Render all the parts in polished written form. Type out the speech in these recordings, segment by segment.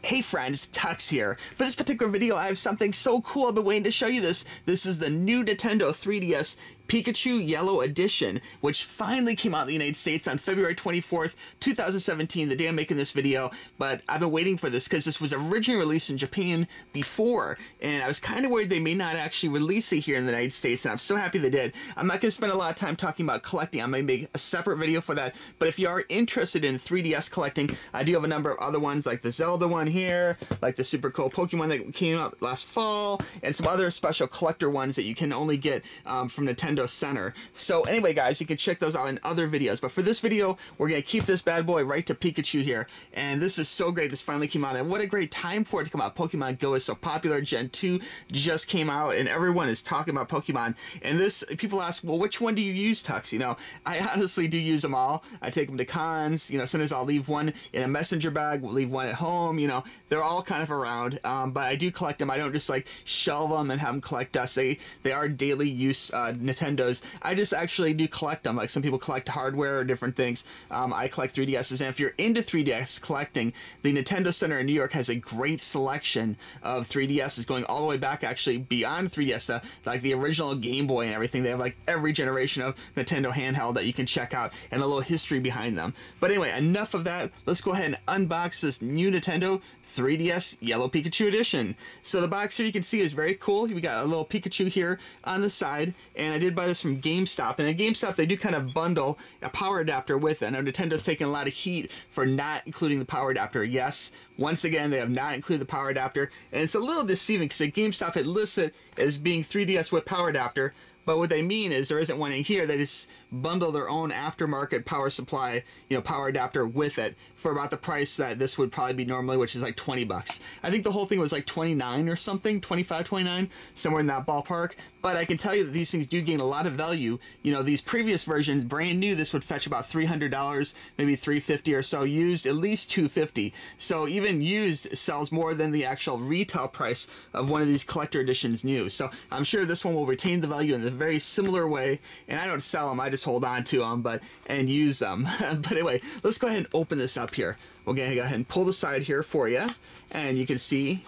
Hey friends, Tuxx here. For this particular video, I have something so cool. I've been waiting to show you this. This is the new Nintendo 3DS Pikachu Yellow Edition, which finally came out in the United States on February 24th, 2017, the day I'm making this video. But I've been waiting for this because this was originally released in Japan before, and I was kind of worried they may not actually release it here in the United States, and I'm so happy they did. I'm not going to spend a lot of time talking about collecting. I may make a separate video for that, but if you are interested in 3DS collecting, I do have a number of other ones, like the Zelda one here, like the super cool Pokemon that came out last fall, and some other special collector ones that you can only get from Nintendo Center. So anyway, guys, you can check those out in other videos, but for this video, we're going to keep this bad boy right to Pikachu here, and this is so great. This finally came out, and what a great time for it to come out. Pokemon Go is so popular. Gen 2 just came out, and everyone is talking about Pokemon, and this, people ask, well, which one do you use, Tuxx? You know, I honestly do use them all. I take them to cons, you know, sometimes I'll leave one in a messenger bag, leave one at home, you know, they're all kind of around, but I do collect them. I don't just like shelve them and have them collect dust. They are daily use Nintendos. I just actually do collect them. Like some people collect hardware or different things. I collect 3DSs, and if you're into 3DS collecting, the Nintendo Center in New York has a great selection of 3DSs going all the way back, actually beyond 3DS, like the original Game Boy and everything. They have like every generation of Nintendo handheld that you can check out, and a little history behind them. But anyway, enough of that. Let's go ahead and unbox this new Nintendo 3DS Yellow Pikachu Edition. So the box here you can see is very cool. We got a little Pikachu here on the side, and I did buy this from GameStop, and at GameStop they do kind of bundle a power adapter with it. I know Nintendo's taking a lot of heat for not including the power adapter. Yes, once again, they have not included the power adapter, and it's a little deceiving because at GameStop it lists it as being 3DS with power adapter, but what they mean is there isn't one in here. They just bundle their own aftermarket power supply, you know, power adapter with it for about the price that this would probably be normally, which is like 20 bucks. I think the whole thing was like 29 or something, 25, 29, somewhere in that ballpark. But I can tell you that these things do gain a lot of value. You know, these previous versions, brand new, this would fetch about $300, maybe $350 or so. Used, at least $250. So even used sells more than the actual retail price of one of these collector editions new. So I'm sure this one will retain the value in a very similar way. And I don't sell them, I just hold on to them and use them. But anyway, let's go ahead and open this up here. We're going to go ahead and pull the side here for you, and you can see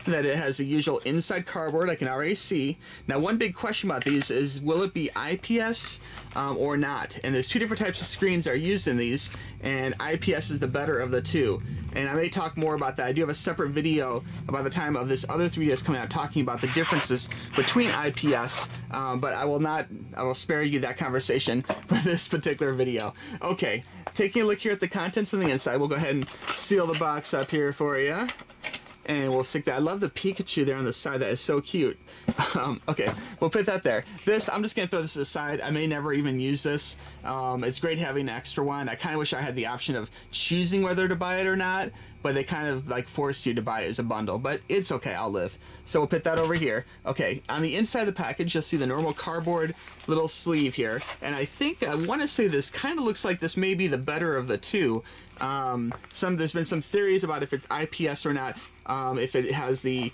that it has the usual inside cardboard. I can already see. Now, one big question about these is, will it be IPS or not? And there's two different types of screens that are used in these, and IPS is the better of the two. And I may talk more about that. I do have a separate video about the time of this other 3DS coming out talking about the differences between IPS, but I will spare you that conversation for this particular video. Okay, taking a look here at the contents on the inside, we'll go ahead and seal the box up here for you. And we'll stick that. I love the Pikachu there on the side. That is so cute. Okay, we'll put that there. This, I'm just going to throw this aside. I may never even use this. It's great having an extra one. I kind of wish I had the option of choosing whether to buy it or not, but they kind of like forced you to buy it as a bundle, but it's okay, I'll live. So we'll put that over here. Okay, on the inside of the package, you'll see the normal cardboard little sleeve here, and I think, I want to say this kind of looks like this may be the better of the two. There's been some theories about if it's IPS or not, if it has the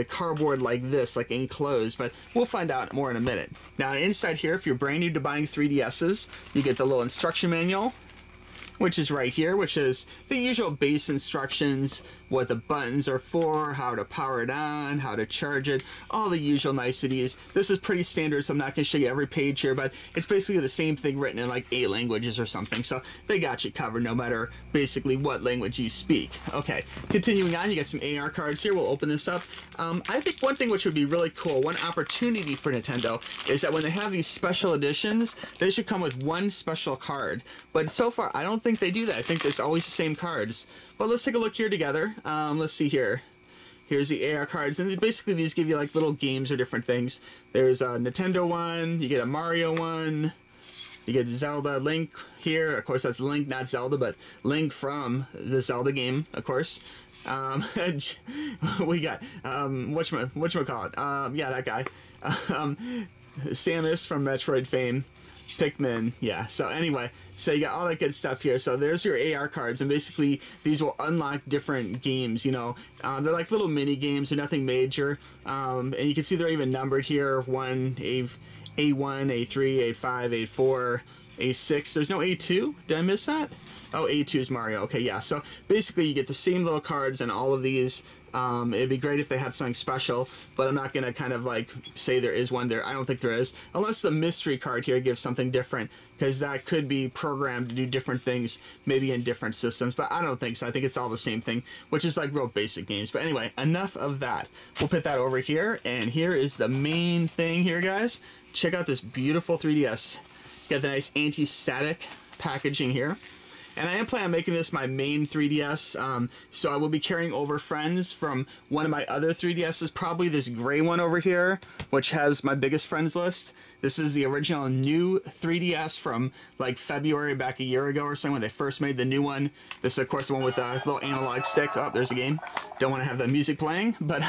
cardboard like this, like enclosed, but we'll find out more in a minute. Now inside here, if you're brand new to buying 3DSs, you get the little instruction manual, which is right here, which is the usual base instructions, what the buttons are for, how to power it on, how to charge it, all the usual niceties. This is pretty standard, so I'm not going to show you every page here, but it's basically the same thing written in like 8 languages or something, so they got you covered no matter basically what language you speak. Okay, continuing on, you got some AR cards here. We'll open this up. I think one thing which would be really cool, one opportunity for Nintendo, is that when they have these special editions, they should come with one special card. But so far, I don't think they do that. I think it's always the same cards. But let's take a look here together. Let's see here. Here's the AR cards, and basically these give you like little games or different things. There's a Nintendo one, you get a Mario one, you get Zelda, Link here. Of course, that's Link, not Zelda, but Link from the Zelda game, of course. We got, whatchamacallit? Yeah, that guy. Samus from Metroid fame. Pikmin, yeah. So anyway, so you got all that good stuff here. So there's your AR cards, and basically these will unlock different games, you know. They're like little mini games, they're nothing major. And you can see they're even numbered here. A1, A3, A5, A4, A6. There's no A2. Did I miss that? Oh, A2 is Mario. Okay, yeah. So basically you get the same little cards and all of these. It'd be great if they had something special, but I'm not going to kind of like say there is one there. I don't think there is. Unless the mystery card here gives something different, because that could be programmed to do different things, maybe in different systems, but I don't think so. I think it's all the same thing, which is like real basic games. But anyway, enough of that. We'll put that over here, and here is the main thing here, guys. Check out this beautiful 3DS. Got the nice anti-static packaging here. And I am planning on making this my main 3DS, so I will be carrying over friends from one of my other 3DSs, probably this gray one over here, which has my biggest friends list. This is the original new 3DS from like February back a year ago or something when they first made the new one. This is of course the one with the little analog stick. Oh, there's a game. Don't want to have the music playing, but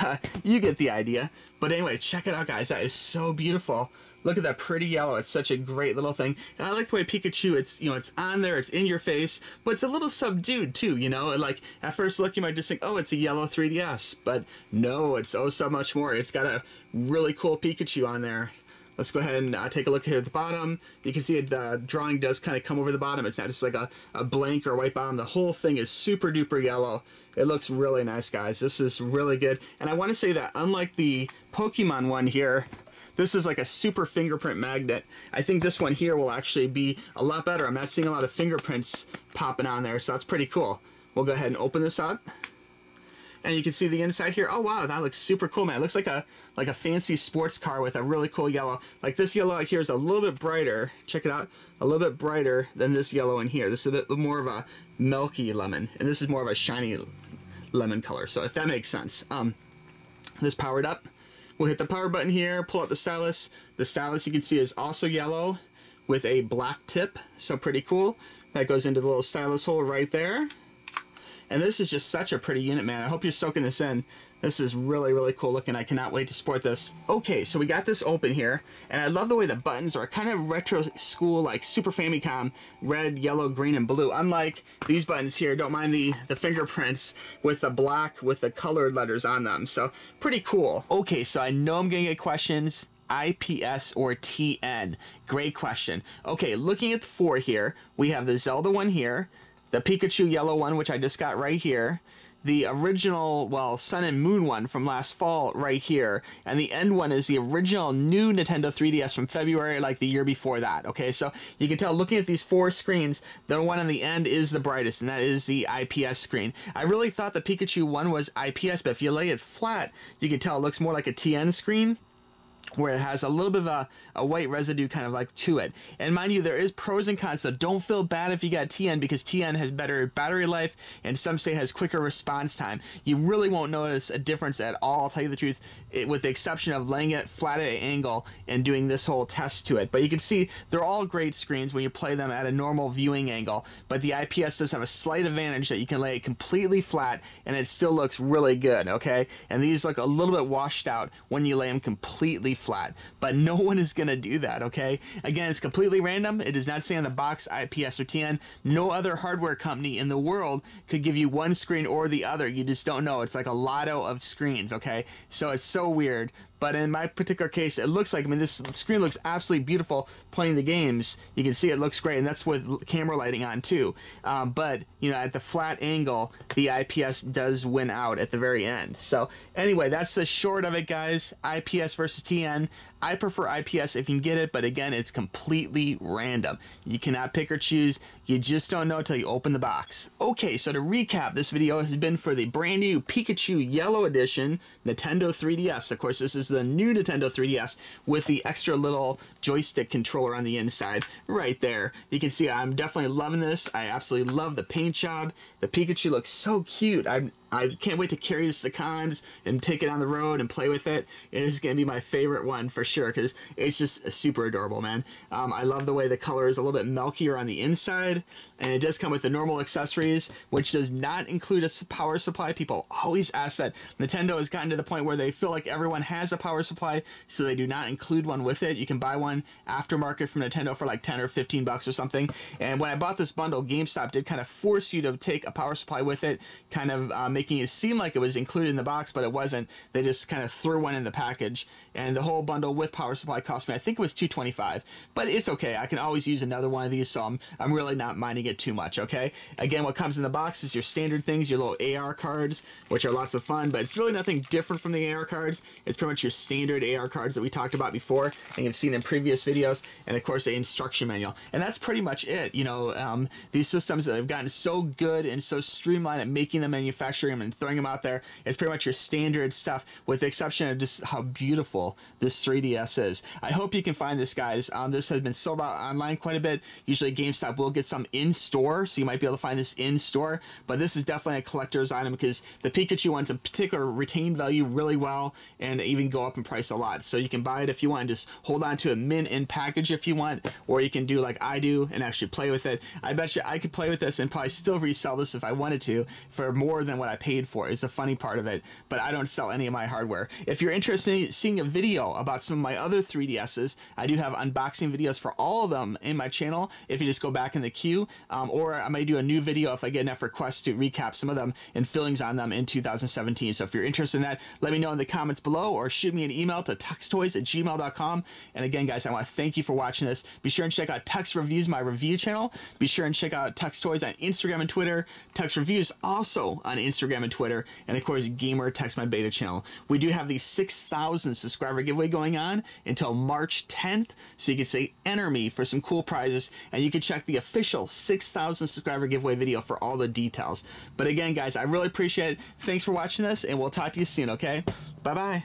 you get the idea. But anyway, check it out, guys. That is so beautiful. Look at that pretty yellow. It's such a great little thing. And I like the way Pikachu, it's, you know, it's on there, it's in your face, but it's a little subdued too, you know? Like, at first look, you might just think, oh, it's a yellow 3DS. But no, it's oh so much more. It's got a really cool Pikachu on there. Let's go ahead and take a look here at the bottom. You can see the drawing does kind of come over the bottom. It's not just like a blank or white bottom. The whole thing is super duper yellow. It looks really nice, guys. This is really good. And I want to say that unlike the Pokemon one here, this is like a super fingerprint magnet. I think this one here will actually be a lot better. I'm not seeing a lot of fingerprints popping on there, so that's pretty cool. We'll go ahead and open this up. And you can see the inside here. Oh wow, that looks super cool, man. It looks like a fancy sports car with a really cool yellow. Like this yellow out here is a little bit brighter. Check it out. A little bit brighter than this yellow in here. This is a bit more of a milky lemon, and this is more of a shiny lemon color. So if that makes sense. This powered up. We'll hit the power button here, pull out the stylus. The stylus you can see is also yellow with a black tip, so pretty cool. That goes into the little stylus hole right there. And this is just such a pretty unit, man. I hope you're soaking this in. This is really, really cool looking. I cannot wait to sport this. Okay, so we got this open here, and I love the way the buttons are kind of retro school, like Super Famicom, red, yellow, green, and blue. Unlike these buttons here, don't mind the fingerprints with the black with the colored letters on them. So pretty cool. Okay, so I know I'm gonna get questions. IPS or TN? Great question. Okay, looking at the four here, we have the Zelda one here, the Pikachu Yellow one, which I just got right here, the original, well, Sun and Moon one from last fall right here, and the end one is the original new Nintendo 3DS from February, like the year before that, okay? So you can tell looking at these four screens, the one on the end is the brightest, and that is the IPS screen. I really thought the Pikachu one was IPS, but if you lay it flat, you can tell it looks more like a TN screen, where it has a little bit of a white residue kind of like to it. And mind you, there is pros and cons, so don't feel bad if you got TN, because TN has better battery life and some say has quicker response time. You really won't notice a difference at all, I'll tell you the truth, with the exception of laying it flat at an angle and doing this whole test to it. But you can see they're all great screens when you play them at a normal viewing angle, but the IPS does have a slight advantage that you can lay it completely flat and it still looks really good, okay? And these look a little bit washed out when you lay them completely flat, but no one is going to do that, okay? Again, it's completely random. It does not say on the box IPS or TN. No other hardware company in the world could give you one screen or the other. You just don't know. It's like a lotto of screens, okay? So it's so weird. But in my particular case, it looks like, I mean, this screen looks absolutely beautiful playing the games. You can see it looks great, and that's with camera lighting on too. But, you know, at the flat angle, the IPS does win out at the very end. So anyway, that's the short of it, guys. IPS versus TN. I prefer IPS if you can get it, but again, it's completely random. You cannot pick or choose. You just don't know until you open the box. Okay, so to recap, this video has been for the brand new Pikachu Yellow Edition Nintendo 3DS. Of course, this is the new Nintendo 3DS with the extra little joystick controller on the inside right there. You can see I'm definitely loving this. I absolutely love the paint job. The Pikachu looks so cute. I can't wait to carry this to cons and take it on the road and play with it. It is going to be my favorite one for sure because it's just super adorable, man. I love the way the color is a little bit milkier on the inside, and it does come with the normal accessories, which does not include a power supply. People always ask that. Nintendo has gotten to the point where they feel like everyone has a power supply, so they do not include one with it. You can buy one aftermarket from Nintendo for like 10 or 15 bucks or something. And when I bought this bundle, GameStop did kind of force you to take a power supply with it, kind of make making it seem like it was included in the box, but it wasn't. They just kind of threw one in the package, and the whole bundle with power supply cost me, I think it was $225, but it's okay. I can always use another one of these, so I'm really not minding it too much, okay? Again, what comes in the box is your standard things, your little AR cards, which are lots of fun, but it's really nothing different from the AR cards. It's pretty much your standard AR cards that we talked about before, and you've seen in previous videos, and of course, the instruction manual. And that's pretty much it. You know, these systems that have gotten so good and so streamlined at making them, manufacturing them, and throwing them out there, it's pretty much your standard stuff, with the exception of just how beautiful this 3DS is. I hope you can find this, guys. This has been sold out online quite a bit. Usually GameStop will get some in store, so you might be able to find this in store, but this is definitely a collector's item because the Pikachu ones in particular retain value really well and even go up in price a lot. So you can buy it if you want and just hold on to a mint in package if you want, or you can do like I do and actually play with it. I bet you I could play with this and probably still resell this if I wanted to for more than what I paid for. Is the funny part of it, but I don't sell any of my hardware. If you're interested in seeing a video about some of my other 3DSs, I do have unboxing videos for all of them in my channel if you just go back in the queue, or I may do a new video if I get enough requests to recap some of them and fillings on them in 2017. So if you're interested in that, let me know in the comments below or shoot me an email to tuxtoys@gmail.com. And again, guys, I want to thank you for watching this. Be sure and check out Tuxx Reviews, my review channel. Be sure and check out Tuxx Toys on Instagram and Twitter. Tuxx Reviews also on Instagram and Twitter. And of course, Gamer Tuxx, my beta channel. We do have the 6,000 subscriber giveaway going on until March 10th. So you can say enter me for some cool prizes, and you can check the official 6,000 subscriber giveaway video for all the details. But again, guys, I really appreciate it. Thanks for watching this, and we'll talk to you soon, okay? Bye-bye.